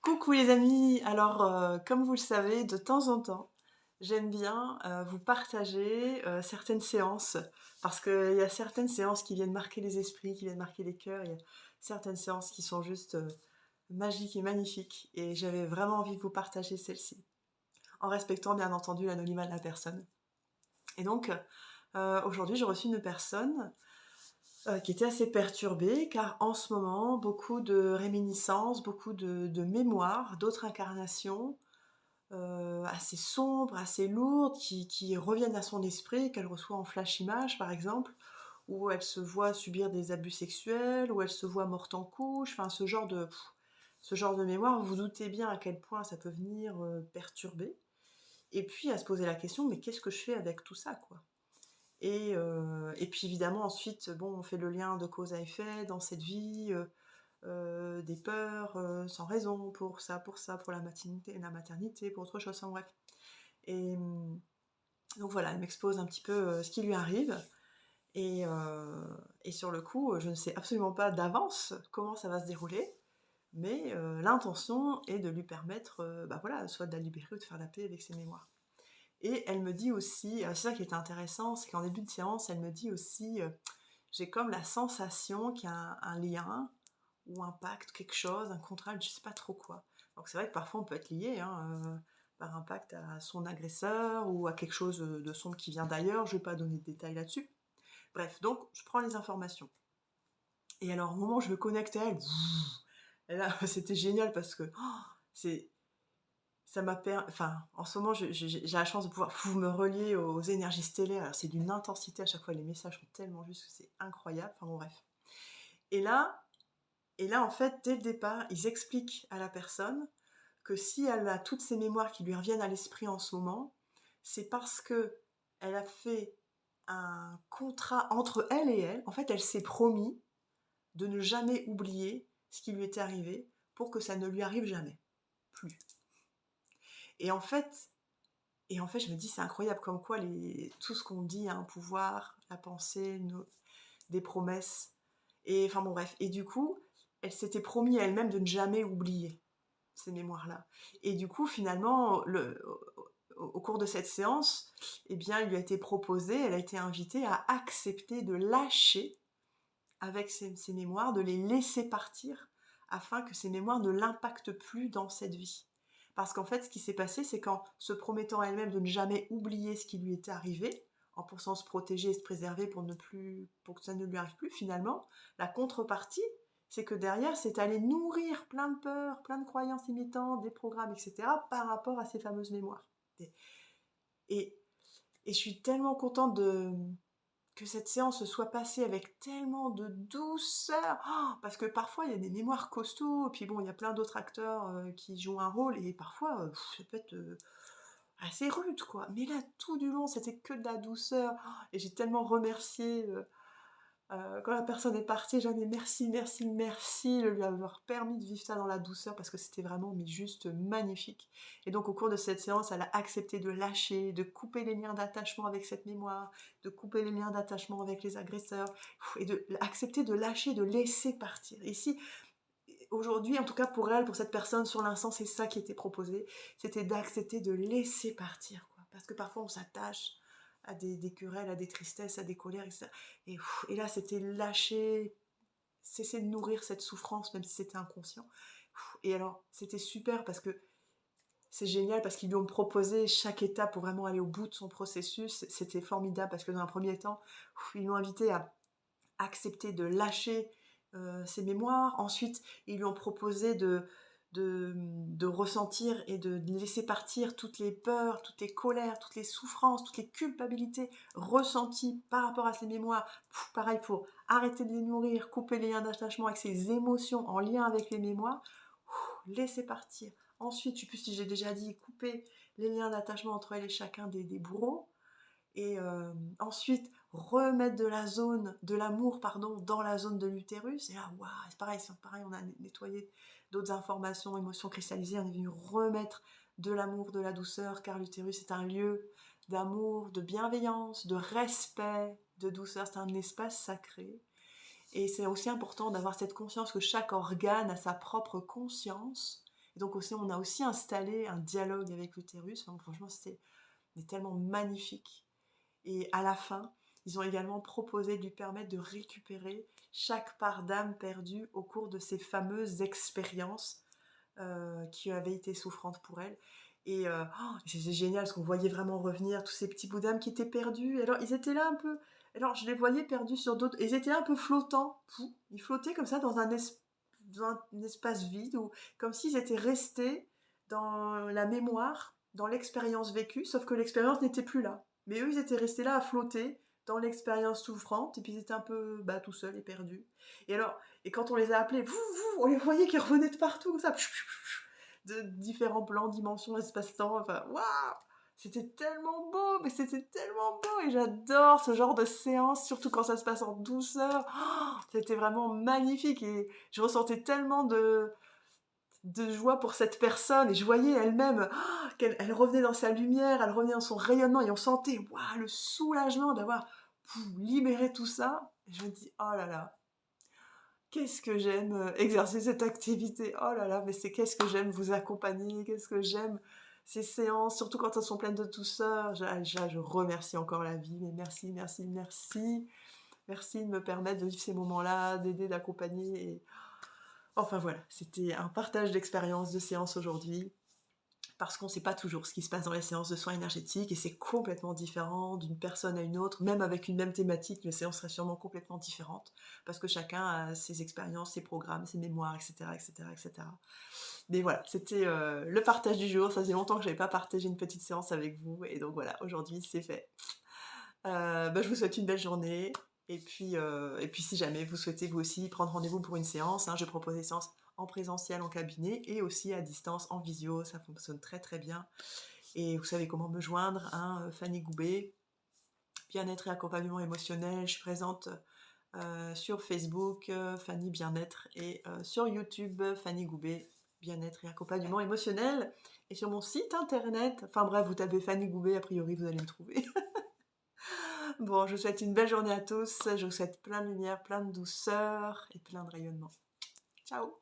Coucou les amis, alors comme vous le savez, de temps en temps, j'aime bien vous partager certaines séances, parce qu'il y a certaines séances qui viennent marquer les esprits, qui viennent marquer les cœurs, il y a certaines séances qui sont juste magiques et magnifiques, et j'avais vraiment envie de vous partager celle-ci, en respectant bien entendu l'anonymat de la personne. Et donc, aujourd'hui j'ai reçu une personne qui était assez perturbée, car en ce moment, beaucoup de réminiscences, beaucoup de mémoires, d'autres incarnations, assez sombres, assez lourdes, qui reviennent à son esprit, qu'elle reçoit en flash image par exemple, où elle se voit subir des abus sexuels, où elle se voit morte en couche, enfin ce genre de mémoire, vous vous doutez bien à quel point ça peut venir perturber. Et puis à se poser la question, mais qu'est-ce que je fais avec tout ça, quoi? Et puis évidemment ensuite, bon, on fait le lien de cause à effet dans cette vie, des peurs, sans raison pour ça, pour la maternité, pour autre chose, enfin bref. Et donc voilà, elle m'expose un petit peu, ce qui lui arrive et sur le coup, je ne sais absolument pas d'avance comment ça va se dérouler, mais l'intention est de lui permettre, bah voilà, soit de la libérer ou de faire la paix avec ses mémoires. Et elle me dit aussi, c'est ça qui est intéressant, c'est qu'en début de séance, elle me dit aussi, j'ai comme la sensation qu'il y a un lien ou un pacte, quelque chose, un contrat, je ne sais pas trop quoi. Donc c'est vrai que parfois on peut être lié par un pacte à son agresseur ou à quelque chose de sombre qui vient d'ailleurs, je ne vais pas donner de détails là-dessus. Bref, donc je prends les informations. Et alors au moment où je me connecte à elle, et là c'était génial parce que c'est ça m'a permis, enfin, en ce moment, j'ai la chance de pouvoir me relier aux énergies stellaires. Alors, c'est d'une intensité à chaque fois, les messages sont tellement justes que c'est incroyable. Enfin, bon, bref. Et là, en fait, dès le départ, ils expliquent à la personne que si elle a toutes ces mémoires qui lui reviennent à l'esprit en ce moment, c'est parce que elle a fait un contrat entre elle et elle. En fait, elle s'est promis de ne jamais oublier ce qui lui était arrivé pour que ça ne lui arrive jamais plus. Et en fait, je me dis, c'est incroyable comme quoi tout ce qu'on dit a un pouvoir, la pensée, des promesses. Et enfin bon, bref. Et du coup, elle s'était promis à elle-même de ne jamais oublier ces mémoires-là. Et du coup, finalement, au cours de cette séance, eh bien, il lui a été proposé, elle a été invitée à accepter de lâcher avec ces mémoires, de les laisser partir afin que ces mémoires ne l'impactent plus dans cette vie. Parce qu'en fait, ce qui s'est passé, c'est qu'en se promettant à elle-même de ne jamais oublier ce qui lui était arrivé, en pensant se protéger et se préserver pour que ça ne lui arrive plus, finalement, la contrepartie, c'est que derrière, c'est aller nourrir plein de peurs, plein de croyances limitantes, des programmes, etc., par rapport à ces fameuses mémoires. Et, et, et je suis tellement contente que cette séance se soit passée avec tellement de douceur, parce que parfois il y a des mémoires costauds, et puis bon, il y a plein d'autres acteurs qui jouent un rôle, et parfois ça peut être assez rude, quoi. Mais là, tout du long, c'était que de la douceur, et j'ai tellement remercié quand la personne est partie, j'ai dit merci, merci, merci de lui avoir permis de vivre ça dans la douceur parce que c'était vraiment mais juste magnifique. Et donc au cours de cette séance, elle a accepté de lâcher, de couper les liens d'attachement avec cette mémoire, de couper les liens d'attachement avec les agresseurs et de accepter de lâcher, de laisser partir. Ici, aujourd'hui, en tout cas pour elle, pour cette personne, sur l'instant, c'est ça qui était proposé, c'était d'accepter de laisser partir, quoi. Parce que parfois on s'attache à des querelles, à des tristesses, à des colères, etc. Et là, c'était lâcher, cesser de nourrir cette souffrance, même si c'était inconscient. Et alors, c'était super parce que c'est génial, parce qu'ils lui ont proposé chaque étape pour vraiment aller au bout de son processus. C'était formidable parce que dans un premier temps, ils l'ont invité à accepter de lâcher ses mémoires. Ensuite, ils lui ont proposé de ressentir et de laisser partir toutes les peurs, toutes les colères, toutes les souffrances, toutes les culpabilités ressenties par rapport à ces mémoires. Pareil, pour arrêter de les nourrir, couper les liens d'attachement avec ces émotions en lien avec les mémoires, laisser partir. Ensuite, je ne sais plus si j'ai déjà dit, couper les liens d'attachement entre elle et chacun des bourreaux. Et ensuite, remettre de l'amour, pardon, dans la zone de l'utérus. Et là, waouh, c'est pareil, on a nettoyé d'autres informations, émotions cristallisées. On est venu remettre de l'amour, de la douceur, car l'utérus est un lieu d'amour, de bienveillance, de respect, de douceur. C'est un espace sacré. Et c'est aussi important d'avoir cette conscience que chaque organe a sa propre conscience Et donc aussi, on a aussi installé un dialogue avec l'utérus. Enfin, franchement, c'était mais tellement magnifique. Et à la fin, ils ont également proposé de lui permettre de récupérer chaque part d'âme perdue au cours de ces fameuses expériences qui avaient été souffrantes pour elle. Et c'était génial parce qu'on voyait vraiment revenir tous ces petits bouts d'âme qui étaient perdus. Et alors, ils étaient là un peu. Alors, je les voyais perdus sur d'autres. Ils étaient là un peu flottants. Ils flottaient comme ça dans un espace vide, ou comme s'ils étaient restés dans la mémoire, dans l'expérience vécue, sauf que l'expérience n'était plus là. Mais eux, ils étaient restés là à flotter dans l'expérience souffrante, et puis ils étaient un peu tout seuls et perdus. Et alors, et quand on les a appelés, on les voyait qui revenaient de partout, comme ça, de différents plans, dimensions, espace-temps, enfin, waouh! C'était tellement beau, mais c'était tellement beau, et j'adore ce genre de séance, surtout quand ça se passe en douceur. Oh, c'était vraiment magnifique, et je ressentais tellement de joie pour cette personne, et je voyais elle-même qu'elle elle revenait dans sa lumière, elle revenait dans son rayonnement, et on sentait waouh, le soulagement d'avoir libéré tout ça. Et je me dis, oh là là, qu'est-ce que j'aime exercer cette activité. Oh là là, mais c'est qu'est-ce que j'aime vous accompagner, qu'est-ce que j'aime ces séances, surtout quand elles sont pleines de douceur. Je remercie encore la vie, mais merci, merci, merci. Merci de me permettre de vivre ces moments-là, d'aider, d'accompagner. Enfin voilà, c'était un partage d'expériences, de séances aujourd'hui, parce qu'on ne sait pas toujours ce qui se passe dans les séances de soins énergétiques, et c'est complètement différent d'une personne à une autre. Même avec une même thématique, les séances seraient sûrement complètement différentes, parce que chacun a ses expériences, ses programmes, ses mémoires, etc. etc., etc. Mais voilà, c'était le partage du jour. Ça faisait longtemps que je n'avais pas partagé une petite séance avec vous, et donc voilà, aujourd'hui c'est fait. Je vous souhaite une belle journée. Et puis si jamais vous souhaitez vous aussi prendre rendez-vous pour une séance, je propose des séances en présentiel en cabinet et aussi à distance en visio, ça fonctionne très très bien. Et vous savez comment me joindre, Fanny Goubet, bien-être et accompagnement émotionnel. Je suis présente sur Facebook, Fanny Bien-être, et sur YouTube, Fanny Goubet, bien-être et accompagnement émotionnel. Et sur mon site internet, enfin bref, vous tapez Fanny Goubet, a priori vous allez me trouver. Bon, je vous souhaite une belle journée à tous. Je vous souhaite plein de lumière, plein de douceur et plein de rayonnement. Ciao!